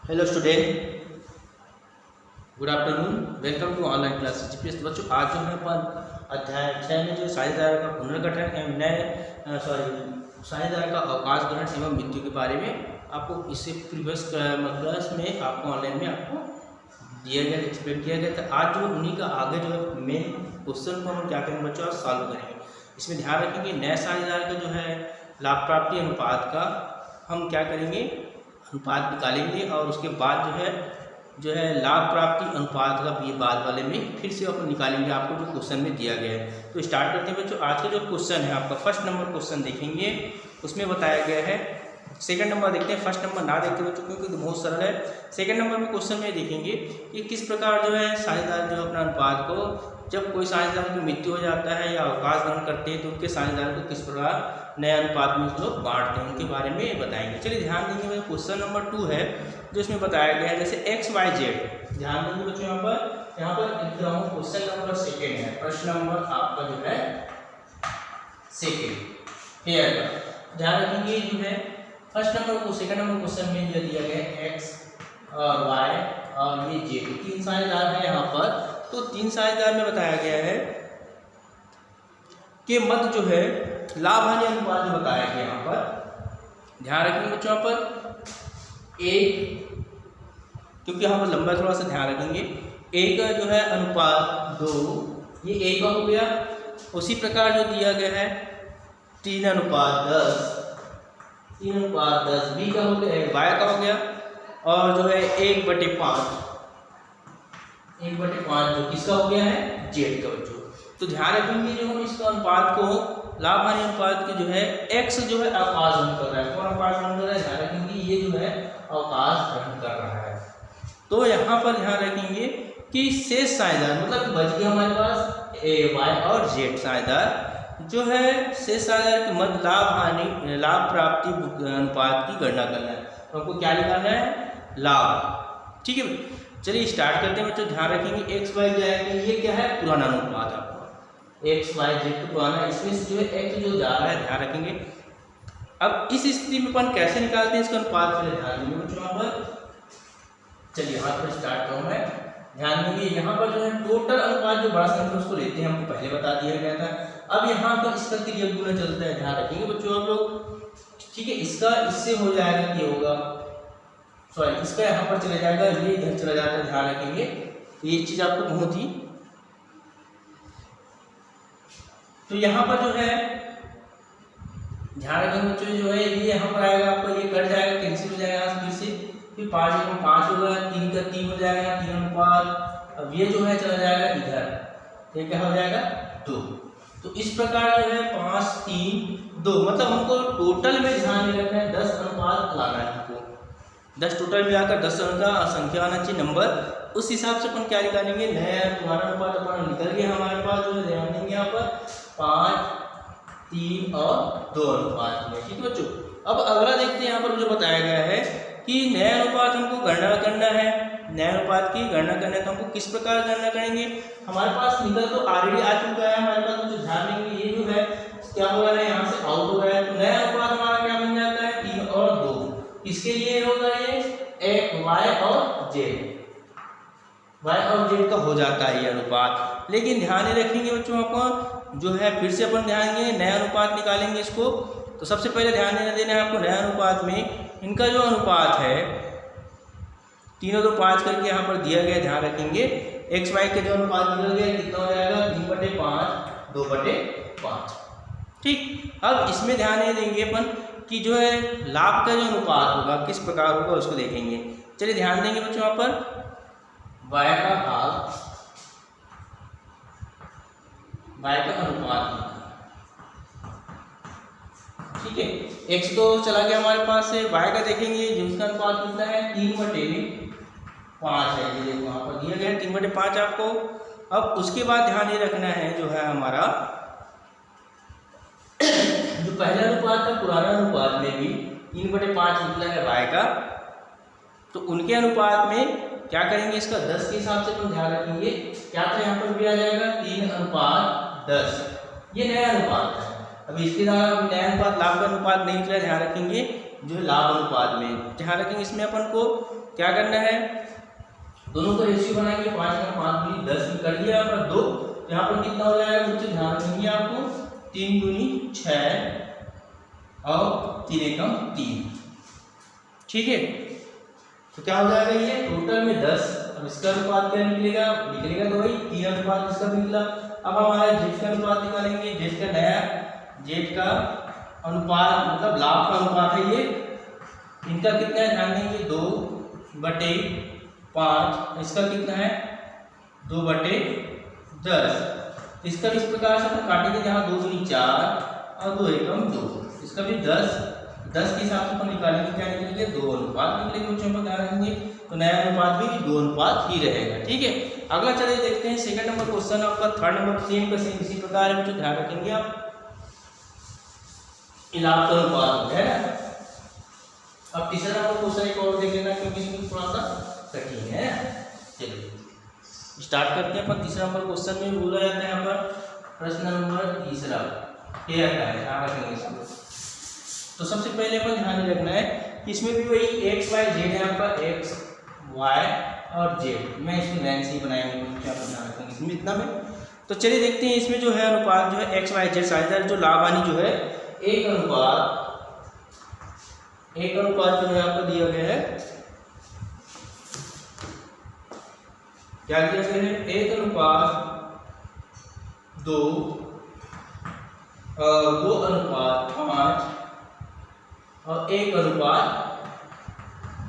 Hello student, good afternoon. Welcome to online classes GPS. बच्चों, आज जो है अपन अध्याय 6 में जो साझेदार का पुनर्गठन एवं नए साझेदार का अवकाश ग्रहण एवं मृत्यु के बारे में आपको इससे प्रीवियस क्लास में आपको ऑनलाइन में आपको दिया गया, एक्सप्लेन किया गया था। आज जो उन्हीं का आगे जो है मेन क्वेश्चन को हम क्या करेंगे बच्चों, आज सॉल्व करेंगे। इसमें ध्यान रखेंगे नए साझेदार का जो है लाभ प्राप्ति अनुपात का हम क्या करेंगे, अनुपात निकालेंगे और उसके बाद जो है लाभ प्राप्ति अनुपात का भी बाद वाले में फिर से अपन निकालेंगे, आपको जो क्वेश्चन में दिया गया है। तो स्टार्ट करते हैं बच्चों। आज का जो क्वेश्चन है आपका फर्स्ट नंबर क्वेश्चन देखेंगे, उसमें बताया गया है। सेकंड नंबर देखते हैं, फर्स्ट नंबर ना देखते बच्चों क्योंकि तो बहुत सरल है। सेकंड नंबर में क्वेश्चन में देखेंगे कि किस प्रकार जो है साझेदार जो अपना अनुपात को, जब कोई साझेदार की मृत्यु हो जाता है या अवकाश ग्रहण करते हैं तो उनके साझेदार को किस प्रकार नए अनुपात में लोग बांटते हैं, उनके बारे में बताएंगे। चलिए ध्यान देंगे, क्वेश्चन नंबर 2 है जो इसमें बताया गया है जैसे एक्स वाई जेड। ध्यान देंगे बच्चों, यहाँ पर लिख रहा हूँ क्वेश्चन नंबर सेकेंड है, प्रश्न नंबर आपका जो है सेकेंड हेयर का। ध्यान रखेंगे जो है फर्स्ट नंबर को सेकंड नंबर क्वेश्चन में जो दिया गया है एक्स और वाई और ये जेड, तीन साझेदार है यहाँ पर। तो तीन साझेदार में बताया गया है कि मध्य जो है लाभ हानि अनुपात जो बताया गया यहाँ पर। ध्यान रखेंगे बच्चों, यहाँ पर एक, क्योंकि यहाँ पर लंबा थोड़ा सा ध्यान रखेंगे, एक का जो है अनुपात 2, ये एक का हो गया। उसी प्रकार जो दिया गया है 3 अनुपात 10, 3 अनुपात 10 बी का हो गया, वाई का हो गया। और जो है 1/5, 1/5 जो किसका हो गया है, जेड का बच्चों। तो ध्यान रखेंगे जो हम इसका अनुपात को लाभ हानि अनुपात के जो है एक्स जो है अवकाश ग्रहण कर रहा है। कौन अवकाश ग्रहण कर रहा है, ध्यान रखेंगे ये जो है अवकाश ग्रहण कर रहा है। तो यहाँ पर ध्यान रखेंगे कि शेष साझेदार मतलब बच गया हमारे पास ए वाई और जेड साझेदार, जो है शेष साझेदार के मध्य लाभ हानि लाभ प्राप्ति अनुपात की गणना करना है। तो हमको क्या निकालना है, लाभ। ठीक है, चलिए स्टार्ट करते हैं बच्चों। ध्यान रखेंगे एक्स वाई जाएगा, ये क्या है पुराना अनुपात आपका एक्स वाई जेड को पुराना, इसमें से जो है एक्स जो जा रहा है, ध्यान रखेंगे। अब इस स्थिति में अपन कैसे निकालते हैं इसका अनुपात, पहले ध्यान देंगे बच्चों यहाँ पर। चलिए यहाँ पर स्टार्ट करूँ मैं। ध्यान देंगे यहाँ पर जो है टोटल अनुपात जो बड़ा संख्या उसको लेते हैं, हमको पहले बता दिया गया था। अब यहाँ पर इसका क्रिया गुणा चलता है, ध्यान रखेंगे बच्चों आप लोग। ठीक है, इसका इससे हो जाएगा, ये होगा सॉरी इसका यहाँ पर चला जाएगा, ये इधर चला जाता है, ध्यान रखेंगे। ये चीज आपको बहुत ही, तो यहाँ पर जो है ध्यान रखेंगे बच्चों, जो है ये यहाँ पर आएगा, आपको ये कट जाएगा, कैंसिल हो जाएगा फिर से। फिर 5 में 5 होगा, 3 का 3 हो जाएगा, 3 अनुपात। अब ये जो है चला जाएगा इधर, ये क्या हो जाएगा 2। तो इस प्रकार जो है 5 3 2, मतलब हमको टोटल में ध्यान में रखना है 10 अनुपात लाना है हमको। 10 टोटल मिलाकर 10 का संख्या आना चाहिए नंबर। उस हिसाब से अपन क्या निकालेंगे, नया पुराना अनुपात अपन निकल गया हमारे पास। जो है ध्यान देंगे यहाँ पर 5 3 और 2 अनुपात में। ठीक है बच्चों, अब अगला देखते हैं। यहाँ पर जो बताया गया है कि नया अनुपात हमको गणना करना है, नया अनुपात की गणना करना है। तो हमको किस प्रकार गणना करेंगे, हमारे पास निकल तो ऑलरेडी आ चुका है हमारे पास। जो ध्यान देंगे ये जो है क्या हो रहा है, यहाँ से आउट हो रहा है। तो नया अनुपात हमारा क्या बन जाता है, 3 और 2। किसके लिए होगा ये, एक वाई और जेड, वाई और जेड का हो जाता है ये अनुपात। लेकिन ध्यान रखेंगे बच्चों, आपको जो है फिर से अपन ध्यान देंगे, नया अनुपात निकालेंगे इसको। तो सबसे पहले ध्यान देना है आपको, नया अनुपात में इनका जो अनुपात है 3 और 2 5 करके यहाँ पर दिया गया। ध्यान रखेंगे एक्स वाई का जो अनुपात निकल गया कितना हो जाएगा, 3/5 2/5। ठीक, अब इसमें ध्यान नहीं देंगे अपन कि जो है लाभ का जो अनुपात होगा किस प्रकार होगा उसको देखेंगे। चलिए ध्यान देंगे बच्चों, यहाँ पर वाई का भाग वाई का अनुपात। ठीक है, एक्स तो चला गया हमारे पास से, वाई का देखेंगे जिसका अनुपात कितना है 3/5 है। ये देखो यहाँ पर दिया गया है 3/5 आपको। अब उसके बाद ध्यान ये रखना है जो है हमारा जो पहला अनुपात था पुराना अनुपात में भी 3/5 निकला है वाई का। तो उनके अनुपात में क्या करेंगे, इसका 10 के हिसाब से हम ध्यान रखेंगे। क्या तो यहाँ पर भी आ जाएगा 3/10, ये नया अनुपात है। अभी इसके द्वारा नया अनुपात लाभ का अनुपात नहीं निकला, ध्यान रखेंगे जो है लाभ अनुपात में। ध्यान रखेंगे इसमें अपन को क्या करना है, दोनों का रेशियो बनाएंगे। 5 का 5 दूनी 10 में कर दिया पर 2, यहाँ पर कितना हो जाएगा बच्चों, ध्यान रखेंगे आपको 3 दूनी 6 और 3 एकम 3। ठीक है, तो क्या हो जाएगा ये टोटल में 10। अब इसका अनुपात क्या निकलेगा, तो वही 3 अनुपात इसका भी निकला। अब हमारा जेड का अनुपात निकालेंगे। जेड का नया जेड का अनुपात मतलब लाभ का अनुपात है ये, इनका कितना है ध्यान देंगे 2/5। इसका कितना है 2/10। इसका इस प्रकार से अपन काटेंगे, जहाँ 2 दूनी 4 और 2 एकम 2, इसका भी 10 के हिसाब से अपन निकालेंगे, क्या निकलेंगे 2 अनुपात निकलेंगे बच्चों पर। ध्यान रखेंगे तो नया अनुपात भी 2 अनुपात ही रहेगा। ठीक है, अगला चलिए देखते हैं सेकंड नंबर क्वेश्चन आपका। थर्ड नंबर सेम का सेम इसी प्रकार है बच्चों, ध्यान रखेंगे आप लाभ का अनुपात है ना। अब तीसरा नंबर क्वेश्चन एक और देख लेना क्योंकि इसमें थोड़ा सा कठिन है। चलिए स्टार्ट करते हैं अपन। तीसरा नंबर क्वेश्चन में बोला जाता है यहाँ पर प्रश्न नंबर तीसरा क्या है, ध्यान रखेंगे इसमें। तो सबसे पहले अपन ध्यान में रखना है कि इसमें भी वही एक्स वाई जेड है आपका, एक्स वाई और जेड। मैं इसमें लाइन से ही बनाएंगे, क्या ध्यान रखेंगे इसमें इतना में। तो चलिए देखते हैं इसमें जो है अनुपात जो है एक्स वाई जेड साझेदार जो लाभ हानि जो है एक अनुपात जो है आपको दिया गया है, क्या दिया गया है 1 अनुपात 2 और 2 अनुपात 5 और 1 अनुपात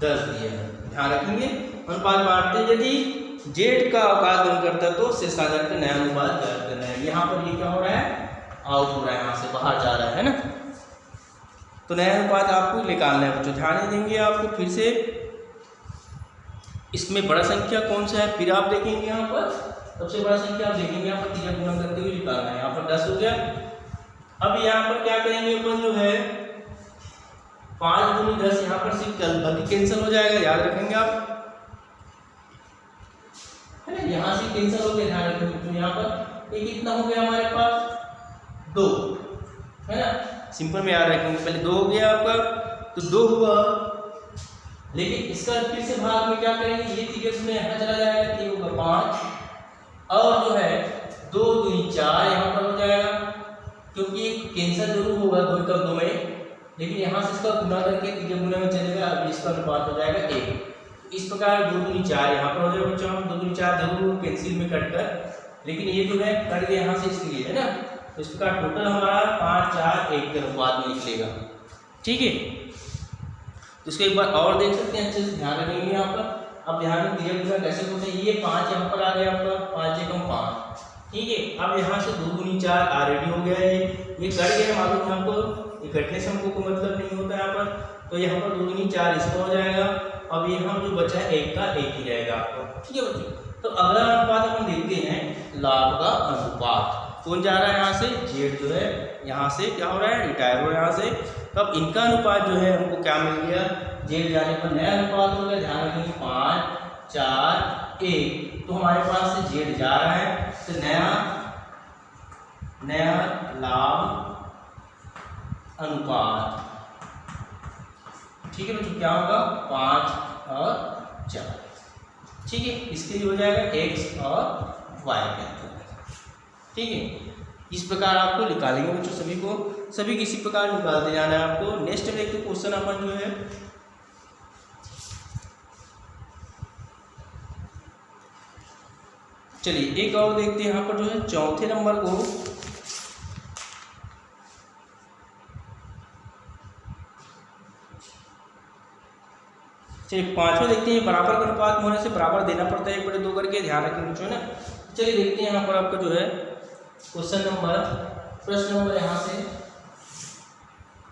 10 दिया है। ध्यान रखेंगे अनुपात बांटते यदि जेड का अवकाश ग्रहण करता तो से साझेदार का नया अनुपात ज्ञात करना है। यहाँ पर ये क्या हो रहा है, आउट हो रहा है, यहाँ से बाहर जा रहा है ना। तो नया अनुपात आपको निकालना है बच्चों, ध्यान नहीं देंगे आपको। फिर से इसमें बड़ा संख्या कौन सा है, फिर आप देखेंगे यहाँ पर सबसे बड़ा संख्या आप देखेंगे यहाँ पर 3 गुणा करते हुए निकालना है। यहाँ पर 10 हो गया। अब यहाँ पर क्या करेंगे अपन जो है 5 दूनी 10, यहाँ पर सिर्फ बाकी कैंसिल हो जाएगा, याद रखेंगे आप है ना। यहाँ से कैंसिल हो गया, ध्यान रखेंगे। तो यहाँ पर ये कितना हो गया हमारे पास 2 है ना, सिंपल में याद रखेंगे। पहले 2 हो गया आपका, तो 2 हुआ, लेकिन इसका फिर से भाग में क्या करेंगे, ये 3 में यहाँ चला जाएगा, 3 होगा 5 और जो है 2 दूनी 4 यहाँ पर हो जाएगा, क्योंकि कैंसिल जरूर होगा 2 का 2 में, लेकिन यहाँ से इसका गुना करके 3 गुना में चलेगा। अब इसका अनुपात हो जाएगा 1। इस प्रकार 2 दूनी 4 यहाँ पर हो जाएगा बच्चों। हम 2 दूनी 4 जरूर कैंसिल में कट कर, लेकिन ये जो है कट गया यहाँ से इसलिए है ना। तो इस प्रकार टोटल हमारा 5 4 1 के अनुपात में निकलेगा। ठीक है, तो इसको एक बार और देख सकते हैं, अच्छे से ध्यान रखेंगे यहाँ पर। अब ध्यान में क्लियर गुना कैसे होता है, ये 5 यहाँ पर आ गया आपका, 5 एकम 5। ठीक है, अब यहाँ से 2 दूनी 4 ऑलरेडी हो गया है, ये कट गया मालूम है आपको, ये कटने से हमको कोई मतलब नहीं होता यहाँ पर। तो यहाँ पर 2 दूनी 4 इसका हो जाएगा। अब यहाँ जो बचा है 1 का 1 ही रहेगा आपको। ठीक है बच्चों, तो अगला अनुपात अपन देखते हैं लाभ का अनुपात। कौन जा रहा है यहाँ से, जेड जो है यहाँ से क्या हो रहा है, रिटायर हो रहा है यहाँ से। तब इनका अनुपात जो है हमको क्या मिल गया, जेड जाने पर नया अनुपात हो गया। ध्यान रखेंगे 5 4 1, तो हमारे पास से जेड जा रहा है, तो नया लाभ अनुपात। ठीक है बच्चों, क्या होगा 5 और 4। ठीक है, इसके लिए हो जाएगा x और y के अंतर। ठीक है, इस प्रकार आपको निकालेंगे बच्चों, सभी किसी प्रकार निकालते जाना है आपको। नेक्स्ट में एक क्वेश्चन अपन जो है चलिए एक और देखते हैं। यहाँ पर जो है चौथे नंबर को चलिए पांचवा देखते हैं। बराबर का अनुपात होने से बराबर देना पड़ता है 1/2 करके, ध्यान रखेंगे बच्चों ना। चलिए देखते हैं यहाँ पर आपका जो है प्रश्न नंबर यहाँ से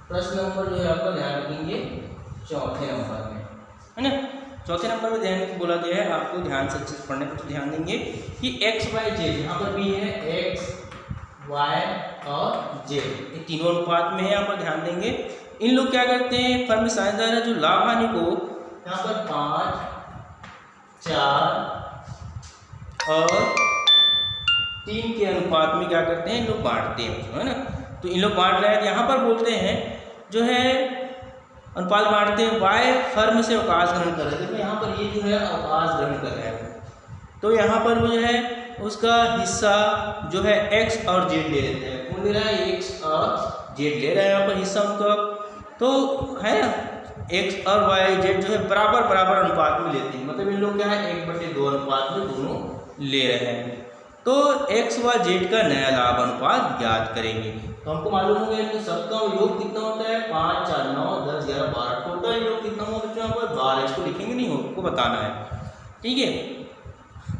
प्रश्न नंबर जो है आपका ध्यान रखेंगे चौथे नंबर में है ना। चौथे नंबर में ध्यान बोला गया है, आपको ध्यान से अच्छे से पढ़ने पर ध्यान देंगे कि एक्स वाई जेड, यहाँ पर भी है एक्स वाई और जेड, ये तीनों अनुपात में है। यहाँ पर ध्यान देंगे इन लोग क्या करते हैं, फर्म साझेदार है जो लाभ हानि को यहाँ पर 5 4 और 3 के अनुपात में क्या करते हैं, इन लोग बांटते हैं है ना। तो इन लोग बांट रहे हैं, यहाँ पर बोलते हैं जो है अनुपात बांटते हैं, वाई फर्म से अवकाश ग्रहण कर रहे हैं। देखो यहाँ पर ये जो है अवकाश ग्रहण कर रहे हैं, तो यहाँ पर वो जो है उसका हिस्सा जो है एक्स और जेड ले लेते हैं। कौन ले रहा है? एक्स और जेड ले रहा है यहाँ पर हिस्सा उनका, तो है ना एक्स और वाई जेड जो है बराबर बराबर अनुपात में लेते हैं, मतलब इन लोग क्या है 1/2 अनुपात में दोनों ले रहे हैं। तो एक्स व जेड का नया लाभ अनुपात ज्ञात करेंगे। तो हमको मालूम हो गया कि सबका योग कितना होता है 5, 4, 9, 10, 11, 12, टोटल योग कितना होगा बच्चों? यहाँ पर 12, इसको लिखेंगे नहीं, आपको बताना है, ठीक है।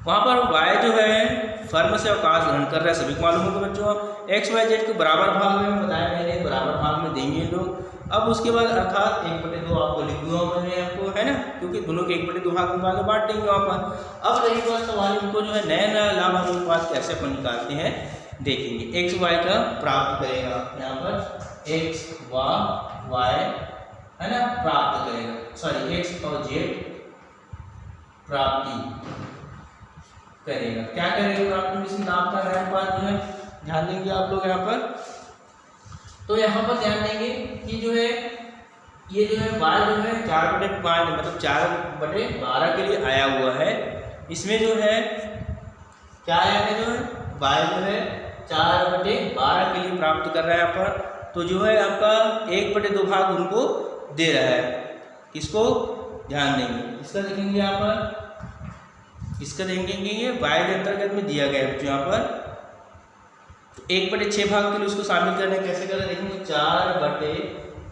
वहाँ पर वाई जो है फर्म से अवकाश ग्रहण कर रहा है, सभी को मालूम होगा बच्चों। एक्स वाई जेड को बराबर भाग में बताया मैंने, बराबर भाग में देंगे लोग। अब उसके बाद अर्थात 1/2 आपको लिख दूंगा मैंने आपको, है ना, क्योंकि दोनों के 1/2 भाग में बांट देंगे वहाँ पर। अब रही बात सवाल, इनको जो है नया नया लाभ अनुपात कैसे अपन निकालते हैं देखेंगे। एक्स वाई का प्राप्त करेगा, यहाँ पर एक्स व वाई है ना प्राप्त करेगा, सॉरी एक्स और जेड प्राप्ति करेगा। क्या करेगा? प्राप्ति किसी नाम का नया अनुपात जो है ध्यान देंगे आप लोग यहाँ पर। तो यहाँ पर ध्यान देंगे कि जो है ये जो है y जो है 4/5 मतलब 4/12 के लिए आया हुआ है। इसमें जो है क्या आया है? जो है y जो है 4/12 के लिए प्राप्त कर रहा है यहाँ पर। तो जो है आपका 1/2 भाग उनको दे रहा है, किसको? ध्यान देंगे, इसका देखेंगे यहाँ पर, इसका देखेंगे ये y के अंतर्गत में दिया गया है यहाँ पर। 1/6 भाग के लिए उसको शामिल करने कैसे करें देखेंगे। 4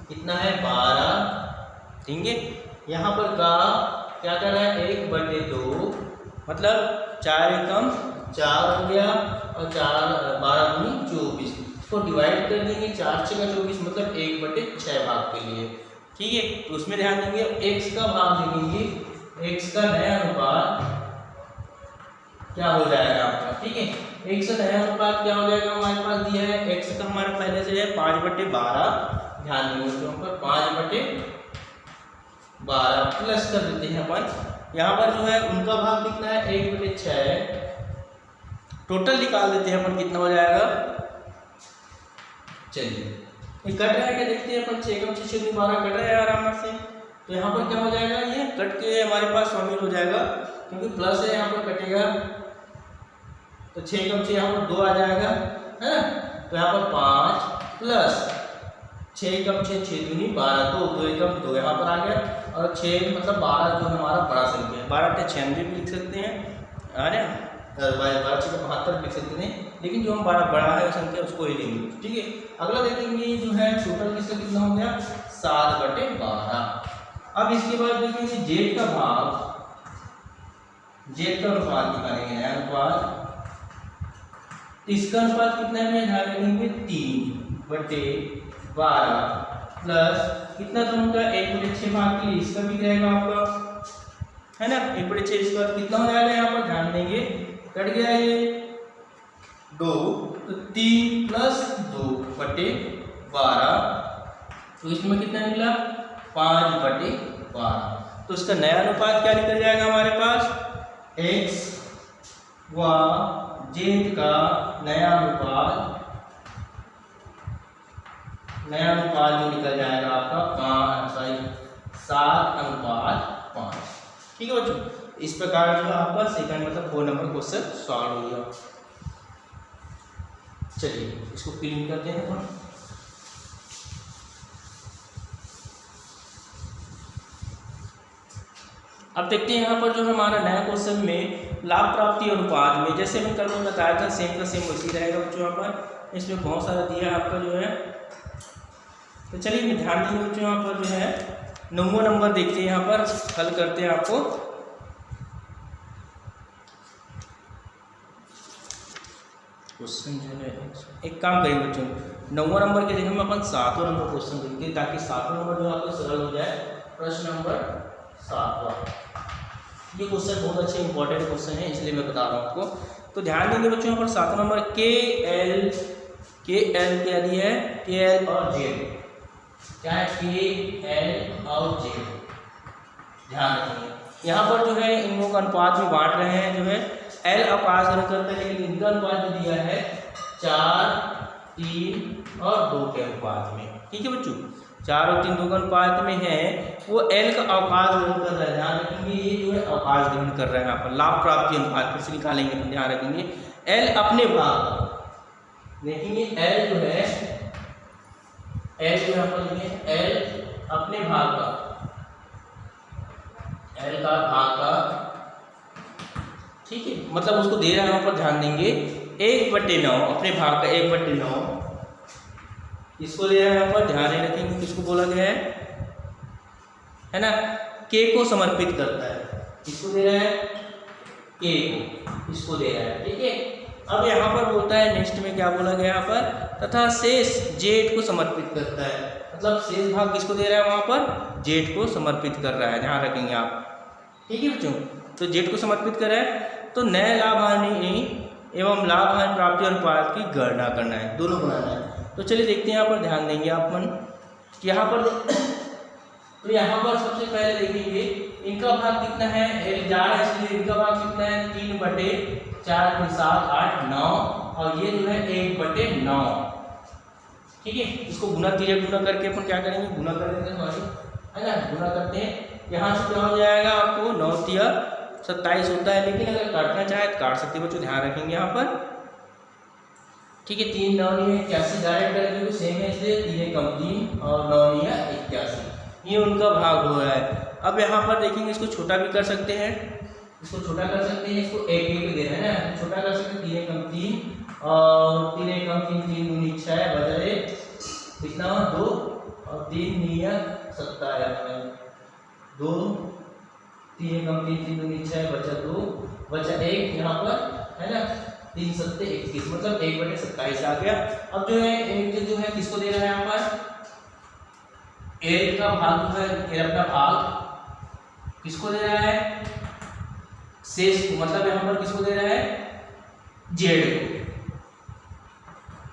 कितना है 12, ठीक है। यहाँ पर का क्या कर रहा है 1/2 मतलब 4 एकम 4 हो गया और 12 दूनी 24, इसको डिवाइड कर देंगे 4 6 का 24 मतलब 1/6 भाग के लिए, ठीक है। तो उसमें ध्यान देंगे x का भाग देखेंगे, x का नया अनुपात क्या हो जाएगा आपका, ठीक है। x का नया अनुपात क्या हो जाएगा हमारे पास दिया है, x का हमारे पहले से है 5/12, ध्यान देंगे तो पर 5/12 प्लस कर देते हैं अपन। यहाँ पर जो है उनका भाग कितना है 1/6, टोटल निकाल देते हैं अपन कितना हो जाएगा। चलिए ये कट रहा है क्या देखते हैं अपन, 6 कम 6 12 कट रहा है आराम से। तो यहाँ पर क्या हो जाएगा, ये कट के हमारे पास शामिल हो जाएगा क्योंकि प्लस है, यहाँ पर कटेगा तो 6 कम 6 यहाँ पर 2 आ जाएगा, है ना। तो यहाँ पर 5 प्लस 6 कम 6 6 दूनी 12, 2 एकम 2 यहाँ पर आ गया और 6 मतलब 12 जो हमारा बड़ा संख्या है, 12 × 96 भी लिख सकते हैं, है ना, 12 × 6 72 लिख सकते हैं, लेकिन जो हम 12 बड़ा है संख्या उसको ही लेंगे, ठीक है। अगला देखेंगे जो है टोटल किसका कितना हो गया 7/12। अब इसके बाद देखेंगे जेड का भाग, जेड का अनुपात निकालेंगे, नया अनुपात। इसका अनुपात कितना है ध्यान रखेंगे 3/12 प्लस कितना था उनका 1/6 भाग के लिए, इसका भी रहेगा आपका, है ना 1/6, इसके बाद कितना हो जाएगा यहाँ पर ध्यान देंगे, कट गया ये 2 तो 3 प्लस 2/12, तो इसमें कितना निकला 5/12। तो इसका नया अनुपात क्या निकल जाएगा हमारे पास, x व जेड का नया अनुपात जो निकल जाएगा आपका 7/5, ठीक है बच्चों। इस प्रकार जो है आपका सेकंड मतलब 4 नंबर क्वेश्चन सॉल्व हो गया। चलिए इसको क्लीन करते हैं हम। अब देखते हैं यहाँ पर जो हमारा नया क्वेश्चन में लाभ प्राप्ति अनुपात में, जैसे मैंने कल में बताया था सेम का सेम वैसी रहेगा बच्चों। यहाँ पर इसमें बहुत सारा दिया है आपका जो है, तो चलिए ध्यान देंगे बच्चों। यहाँ पर जो है 9वां नंबर देखते हैं, यहाँ पर हल करते हैं आपको। क्वेश्चन जो है एक काम करेंगे बच्चों, 9वां नंबर के जगह में अपन 7वां नंबर क्वेश्चन देखते हैं ताकि 7वां नंबर जो आपको सरल हो जाए। प्रश्न नंबर 7वां, ये क्वेश्चन बहुत अच्छे इंपॉर्टेंट क्वेश्चन है इसलिए मैं बता रहा हूँ आपको। तो ध्यान देंगे बच्चों यहाँ पर 7वां नंबर के एल क्या दिया है, के एल और जेड, क्या है के एल और जेड, ध्यान रखिए। यहाँ पर जो है इन लोगों का अनुपात में बांट रहे हैं, जो है एल अवकाश ग्रहण करते हैं, लेकिन इनका अनुपात जो दिया है 4, 3 और 2 के अनुपात में, ठीक है बच्चों। 4 और 3 2 के अनुपात में है, वो एल का अवकाश ग्रहण कर रहा है। ध्यान रखेंगे ये जो है अवकाश ग्रहण कर रहा है। यहाँ पर लाभ प्राप्ति अनुपात फिर से निकालेंगे, तो ध्यान रखेंगे एल अपने भाग, देखेंगे एल जो है, एल जो यहाँ पर लिखेंगे एल अपने भाग का, एल का भाग का, ठीक है, मतलब उसको दे रहा है वहाँ पर, ध्यान देंगे 1/9 अपने भाग का 1/9 इसको ले रहा है यहाँ पर, ध्यान रखेंगे किसको बोला गया है ना, के को समर्पित करता है। किसको दे रहा है, के को, इसको दे रहा है, ठीक है। अब यहाँ पर बोलता है नेक्स्ट में क्या बोला गया यहाँ पर, तथा शेष जेड को समर्पित करता है, मतलब शेष भाग किसको दे रहा है वहाँ पर, जेड को समर्पित कर रहा है, ध्यान रखेंगे आप, ठीक है बच्चों। तो जेड को समर्पित कर रहा है, तो नए लाभ हानि एवं लाभ हानि प्राप्ति अनुपात की गणना करना है, दोनों बनाना है। तो चलिए देखते हैं यहाँ पर, ध्यान देंगे अपन यहाँ पर तो यहाँ पर सबसे पहले देखेंगे इनका भाग कितना है, एल जा रहा है इसलिए इनका भाग कितना है 3/4 7 8 9 और ये जो है 1/9, ठीक है। इसको गुना कीजिए, गुना करके अपन क्या करेंगे, गुना कर देंगे सॉरी, है ना, गुना करते हैं। यहाँ से क्या हो जाएगा आपको 9 तिया 27 होता है, लेकिन अगर काटना चाहे तो काट सकते बच्चों, ध्यान रखेंगे यहाँ पर, ठीक है। 3 9 81 डायरेक्ट करेंगे तो सेम है, इसलिए 3 कम 3 और 9 81, ये उनका भाग हो रहा है। अब यहाँ पर देखेंगे इसको छोटा भी कर सकते हैं, इसको छोटा कर सकते हैं, इसको 1 1 दे रहे हैं ना, छोटा कर सकते हैं, 3 कम 3 और 3 कम 3 3 दूनी 6 बचा 1 कितना 2 और 3 9 27 2 3 कम 3 3 दूनी 6 बचा 2 बचा 1 यहाँ पर, है ना, 3 7 21 मतलब 1/27 आ गया। अब जो है एक जो है किसको दे रहा है यहाँ पर, एल का भाग जो है, एल अपना भाग किसको दे रहा है, शेष को, मतलब यहाँ पर किसको दे रहा है, जेड को।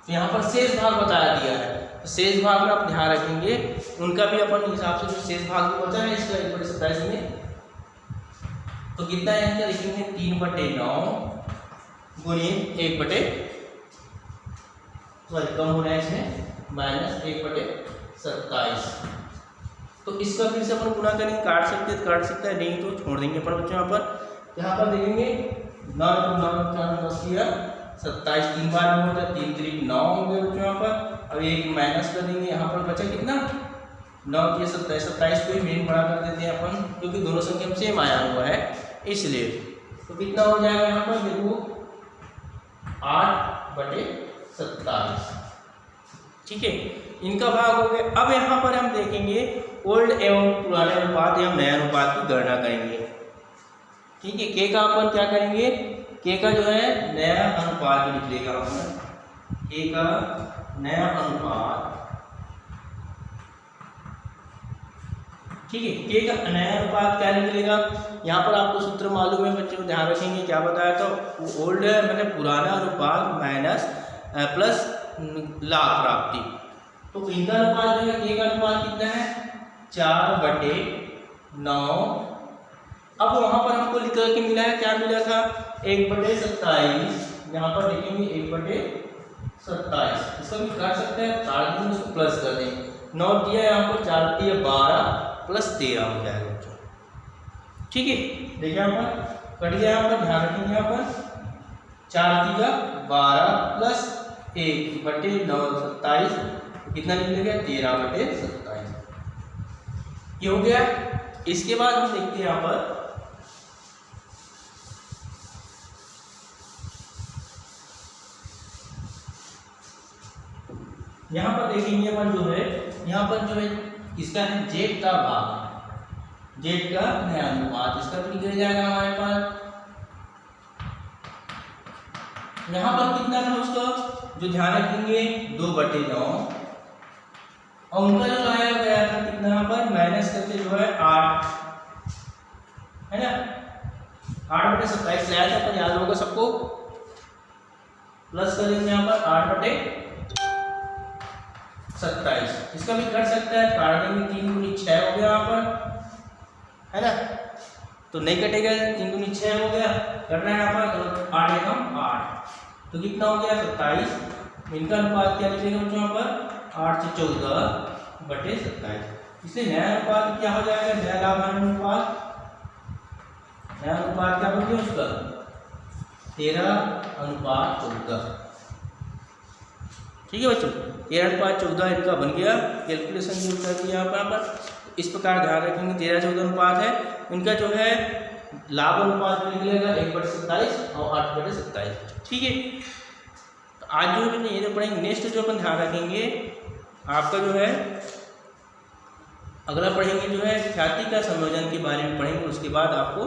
तो यहाँ पर शेष भाग बता दिया है, तो शेष भाग में आप ध्यान रखेंगे उनका भी अपन हिसाब से जो शेष भाग बचा है इसका 1/27 में, तो कितना है इनका लिखेंगे 3/9 गुणित 1/, सॉरी कम हो रहा है इसमें, माइनस 1/27। तो इसका फिर से अपन गुणा करेंगे, काट सकते हैं काट सकते हैं, नहीं तो छोड़ देंगे अपन बच्चों। यहाँ पर देखेंगे 9 9 27 3 बार में होता है, 3 3 9 होंगे बच्चों यहाँ पर। अब एक माइनस कर देंगे, यहाँ पर बचा कितना 9 3 27 27 को ही मेन बड़ा कर देते हैं अपन, क्योंकि दोनों संख्या में सेम आया हुआ है इसलिए। तो कितना हो जाएगा यहाँ पर देखो 8/27, ठीक है, इनका भाग हो गया। अब यहाँ पर हम देखेंगे ओल्ड एवं पुराने अनुपात एवं नए अनुपात की गणना करेंगे, ठीक है। के का अपन क्या करेंगे, के का जो है नया अनुपात जो निकलेगा अपन, के का नया अनुपात, ठीक है, के का नया अनुपात क्या निकलेगा। यहाँ पर आपको सूत्र मालूम है बच्चों, ध्यान रखेंगे क्या बताया था, ओल्ड मतलब पुराना अनुपात माइनस प्लस लाभ प्राप्ति। तो इनका अनुपात जो है, के का अनुपात कितना है 4/9। अब वहां पर हमको लिख के मिला है, क्या मिला था 1/27, यहाँ पर देखेंगे 1/27, इसको भी काट सकते हैं, काट देंगे उसको प्लस कर देंगे, 9 दिया यहाँ पर 4 दिया 12 प्लस 13 हो जाएगा बच्चों, ठीक है। देखिए यहाँ पर कट गया, यहाँ पर ध्यान रखेंगे, यहाँ पर 4 दिया 12 प्लस 1/9 27 कितना निकलेगा 13/27, ये हो गया। इसके बाद हम देखते हैं यहाँ पर देखेंगे अपन जो है, यहाँ पर जो है किसका है जेड का भाग, जेड का नया अनुपात, इसका भी निकल जाएगा हमारे पास। यहाँ पर कितना था उसका जो ध्यान रखेंगे 2/9 और उनका जो लाया गया था कितना, यहाँ पर माइनस करके जो है 8, है ना, 8/27 लाया था, पर याद होगा सबको, प्लस करेंगे यहाँ पर 8/27, इसका भी कर सकता है, काट देंगे 3 दूनी 6 हो गया यहाँ पर, है ना, तो नहीं कटेगा, 3 दूनी 6 हो गया, करना है यहाँ पर 8 एकम 8, तो कितना हो गया 27। इनका अनुपात क्या निकलेगा बच्चों यहाँ पर 8 से 14 बटे 27। इसलिए नया अनुपात क्या हो जाएगा, नया लाभांश अनुपात, नया अनुपात क्या बन गया उसका 13:14। ठीक है बच्चों, 13:14 इनका बन गया कैलकुलेशन जो कर दिया यहाँ पर। इस प्रकार ध्यान रखेंगे 13-14 अनुपात है, इनका जो है लाभ अनुपात निकलेगा 1/27 और 8/27। ठीक है, तो आज जो है ये पढ़ेंगे। नेक्स्ट जो अपन ध्यान रखेंगे आपका जो है अगला पढ़ेंगे जो है ख्याति का संयोजन के बारे में पढ़ेंगे, उसके बाद आपको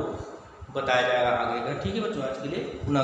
बताया जाएगा आगे का। ठीक है बच्चों, आज के लिए पुनः